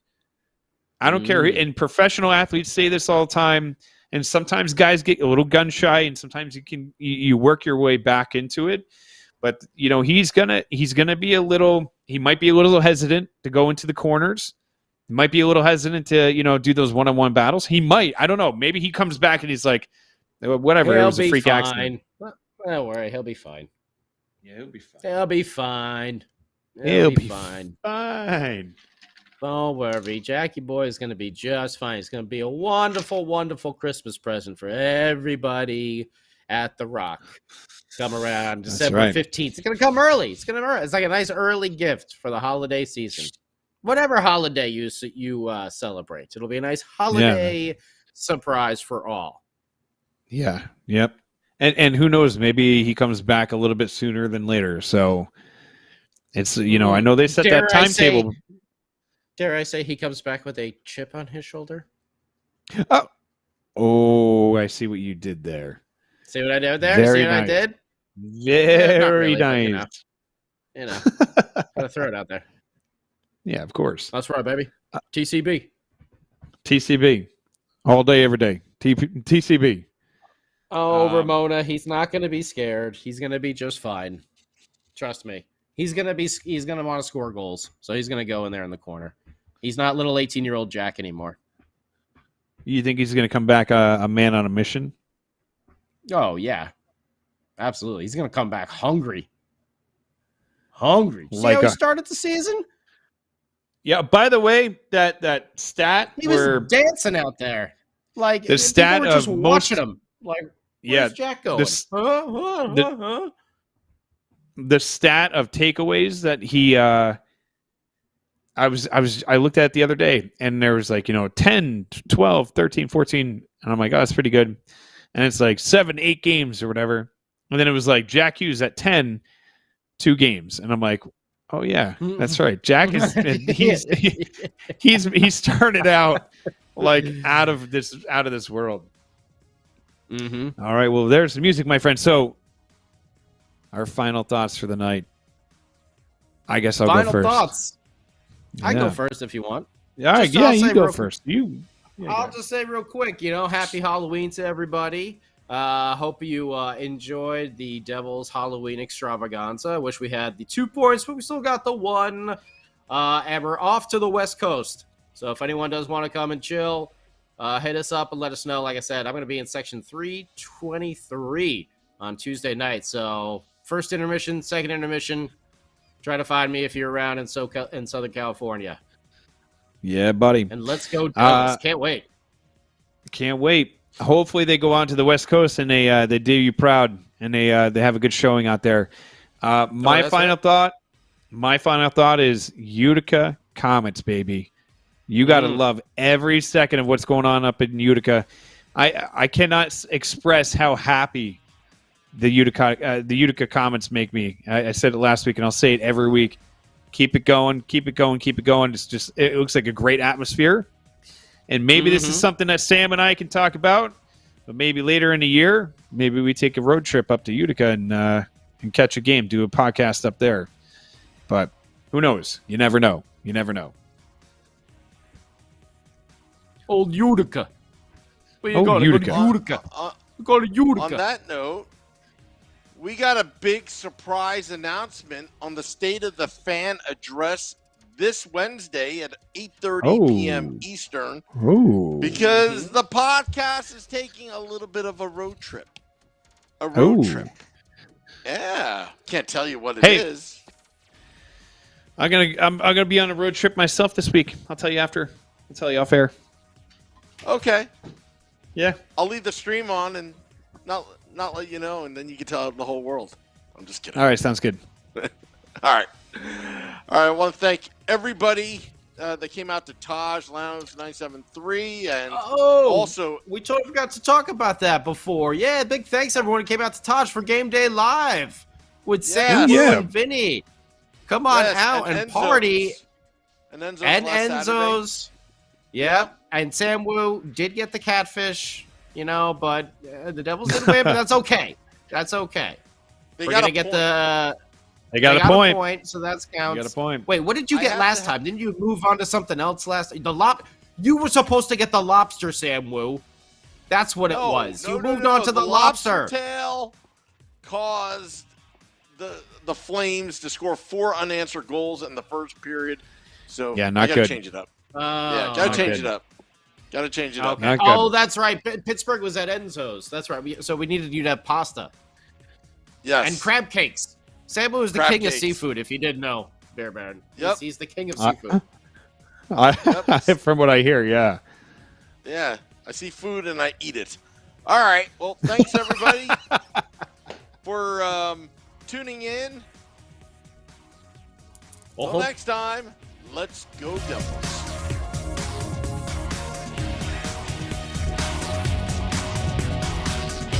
I don't care. And professional athletes say this all the time. And sometimes guys get a little gun shy, and sometimes you work your way back into it. But he's gonna be he might be a little hesitant to go into the corners. He might be a little hesitant to do those one-on-one battles. He might. I don't know. Maybe he comes back and he's like, whatever. It was a freak accident. Don't worry, he'll be fine. Yeah, he'll be fine. He'll be fine. He'll be fine. Fine. Don't worry, Jackie boy is going to be just fine. It's going to be a wonderful, wonderful Christmas present for everybody at the Rock. Come around December 15th. It's going to come early. It's like a nice early gift for the holiday season. Whatever holiday you celebrate, it'll be a nice holiday surprise for all. Yeah. Yep. And who knows? Maybe he comes back a little bit sooner than later. So it's I know they set that timetable. Dare I say he comes back with a chip on his shoulder? Oh, I see what you did there. See what I did there? Very see what nice. I did? Very nice. Gotta throw it out there. Yeah, of course. That's right, baby. TCB. TCB. All day, every day. TCB. Oh, Ramona, he's not going to be scared. He's going to be just fine. Trust me. He's going to want to score goals. So he's going to go in there in the corner. He's not little 18-year-old Jack anymore. You think he's going to come back a man on a mission? Oh, yeah. Absolutely. He's going to come back hungry. Hungry. See how he started the season? Yeah, by the way, that stat he was dancing out there. Like the stat were just of watching him. Like, where's Jack going? The stat of takeaways that he I looked at it the other day, and there was 10, 12, 13, 14, and I'm like, oh, that's pretty good. And it's like 7, 8 games or whatever. And then it was like Jack Hughes at 10, 2 games. And I'm like, oh yeah, that's right. Jack is he started out like out of this world. Mm-hmm. All right, well, there's the music, my friend. So our final thoughts for the night. I guess I'll go first. Final thoughts. Yeah. I go first if you want. Yeah, you go first. I'll just say real quick, happy Halloween to everybody. Hope you enjoyed the Devil's Halloween extravaganza. I wish we had the 2 points, but we still got the 1. And we're off to the West Coast. So if anyone does want to come and chill, hit us up and let us know. Like I said, I'm going to be in section 323 on Tuesday night. So first intermission, second intermission. Try to find me if you're around in Southern California. Yeah, buddy. And let's go Devils. Can't wait. Can't wait. Hopefully they go on to the West Coast and they do you proud and they have a good showing out there. My final thought is Utica Comets, baby. You got to love every second of what's going on up in Utica. I cannot express how happy the Utica Comets make me. I said it last week and I'll say it every week. Keep it going, keep it going, keep it going. It looks like a great atmosphere. And maybe this is something that Sam and I can talk about, but maybe later in the year, maybe we take a road trip up to Utica and catch a game, do a podcast up there. But who knows? You never know. You never know. Old Utica. Where you Oh, going? Utica. Go to Utica. Go to Utica. On that note, we got a big surprise announcement on the State of the Fan Address this Wednesday at 8:30 p.m. Eastern because the podcast is taking a little bit of a road trip. A road trip. Yeah. Can't tell you what it is. I'm gonna be on a road trip myself this week. I'll tell you after. I'll tell you off air. Okay. Yeah. I'll leave the stream on and not let you know, and then you can tell the whole world. I'm just kidding. All right, sounds good. All right. I want to thank everybody that came out to Taj Lounge 973, and also we totally forgot to talk about that before. Yeah, big thanks everyone who came out to Taj for Game Day Live with Sam and Vinny. Come on out and party. And Enzo's. Yep. And Sam Wu did get the catfish, but the Devils didn't win, but that's okay. That's okay. They We're got going to get the... They got a point. So that's counts. You got a point. Wait, what did you get last time? Didn't you move on to something else last? You were supposed to get the lobster, Sam Wu. That's what it was. You moved on to the lobster. Tail caused the Flames to score 4 unanswered goals in the first period. So not I gotta good. change it up. Gotta change it up. Got to change it up. Oh, that's right. Pittsburgh was at Enzo's. That's right. So we needed you to have pasta. Yes. And crab cakes. Samu is the king of seafood, if you didn't know, Bear Baron. Yep. He's the king of seafood. From what I hear, yeah. Yeah. I see food and I eat it. All right. Well, thanks, everybody, for tuning in. Until next time, let's go Devils.